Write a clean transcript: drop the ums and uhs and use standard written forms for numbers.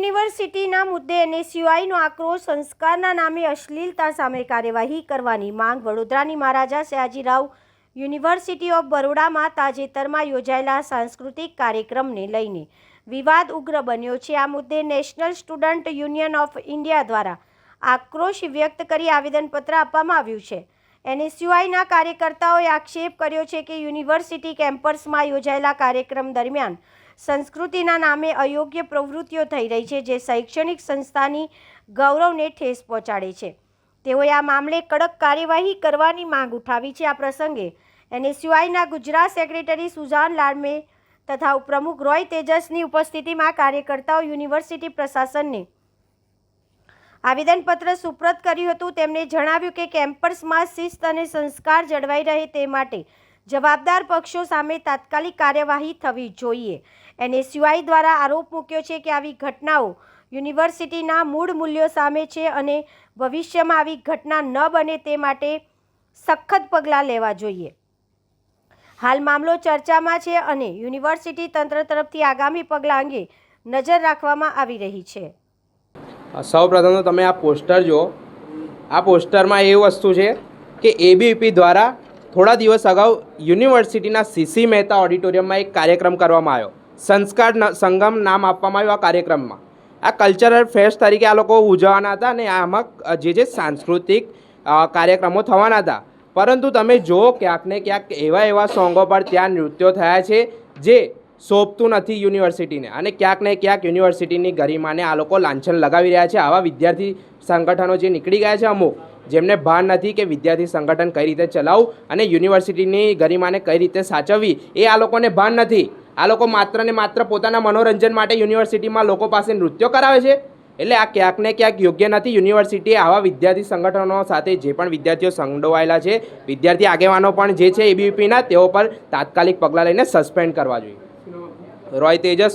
યુનિવર્સિટીના મુદ્દે એનએસયુઆઈનો આક્રોશ, સંસ્કારના નામે અશ્લીલતા સામે કાર્યવાહી કરવાની માંગ. વડોદરાની મહારાજા સયાજીરાવ યુનિવર્સિટી ઓફ બરોડામાં તાજેતરમાં યોજાયેલા સાંસ્કૃતિક કાર્યક્રમને લઈને વિવાદ ઉગ્ર બન્યો છે. આ મુદ્દે national student union of India દ્વારા આક્રોશ વ્યક્ત કરી આવેદનપત્ર આપવામાં આવ્યું છે. એનએસયુઆઈના કાર્યકર્તાઓએ આક્ષેપ કર્યો છે કે યુનિવર્સિટી કેમ્પસમાં યોજાયેલા કાર્યક્રમ દરમિયાન સંસ્કૃતિના નામે અયોગ્ય પ્રવૃત્તિઓ થઈ રહી છે, જે શૈક્ષણિક સંસ્થાની ગૌરવને ઠેસ પહોંચાડે છે. તેઓએ આ મામલે કડક કાર્યવાહી કરવાની માંગ ઉઠાવી છે. આ પ્રસંગે એનએસયુઆઈના ગુજરાત સેક્રેટરી સુઝાન લાડમે તથા ઉપપ્રમુખ રોય તેજસની ઉપસ્થિતિમાં કાર્યકર્તાઓ યુનિવર્સિટી પ્રશાસનને આવેદનપત્ર સુપ્રત કર્યું હતું. તેમણે જણાવ્યું કે કેમ્પસમાં શિસ્ત અને સંસ્કાર જળવાઈ રહે તે માટે જવાબદાર પક્ષો સામે તાત્કાલિક કાર્યવાહી થવી જોઈએ. એનએસયુઆઈ દ્વારા આરોપ મૂક્યો છે કે આવી ઘટનાઓ યુનિવર્સિટીના મૂળ મૂલ્યો સામે છે અને ભવિષ્યમાં આવી ઘટના ન બને તે માટે સખત પગલાં લેવા જોઈએ. હાલ મામલો ચર્ચામાં છે અને યુનિવર્સિટી તંત્ર તરફથી આગામી પગલાં અંગે નજર રાખવામાં આવી રહી છે. સૌપ્રથમ તો તમે આ પોસ્ટર જુઓ. આ પોસ્ટરમાં એ વસ્તુ છે કે એબીવીપી દ્વારા થોડા દિવસ અગાઉ યુનિવર્સિટીના સીસી મહેતા ઓડિટોરિયમમાં એક કાર્યક્રમ કરવામાં આવ્યો. સંસ્કાર સંગમ નામ આપવામાં આવ્યું આ કાર્યક્રમમાં. આ કલ્ચરલ ફેસ્ટ તરીકે આ લોકો ઉજવવાના હતા અને આમાં જે સાંસ્કૃતિક કાર્યક્રમો થવાના હતા. પરંતુ તમે જુઓ ક્યાંક ને ક્યાંક એવા સોંગો પર ત્યાં નૃત્યો થયા છે જે શોભતું નથી યુનિવર્સિટીને, અને ક્યાંક ને ક્યાંક યુનિવર્સિટીની ગરિમાને આ લોકો લાંછન લગાવી રહ્યા છે. આવા વિદ્યાર્થી સંગઠનો જે નીકળી ગયા છે અમુક, જેમને ભાન નથી કે વિદ્યાર્થી સંગઠન કઈ રીતે ચલાવવું અને યુનિવર્સિટીની ગરિમાને કઈ રીતે સાચવવી, એ આ લોકોને ભાન નથી. આ લોકો માત્ર ને માત્ર પોતાના મનોરંજન માટે યુનિવર્સિટીમાં લોકો પાસે નૃત્યો કરાવે છે. એટલે આ ક્યાંક ને ક્યાંક યોગ્ય નથી. યુનિવર્સિટીએ આવા વિદ્યાર્થી સંગઠનો સાથે જે પણ વિદ્યાર્થીઓ સંડોવાયેલા છે, વિદ્યાર્થી આગેવાનો પણ જે છે એબીવીપીના, તેઓ પર તાત્કાલિક પગલાં લઈને સસ્પેન્ડ કરવા જોઈએ. રોય તેજસ.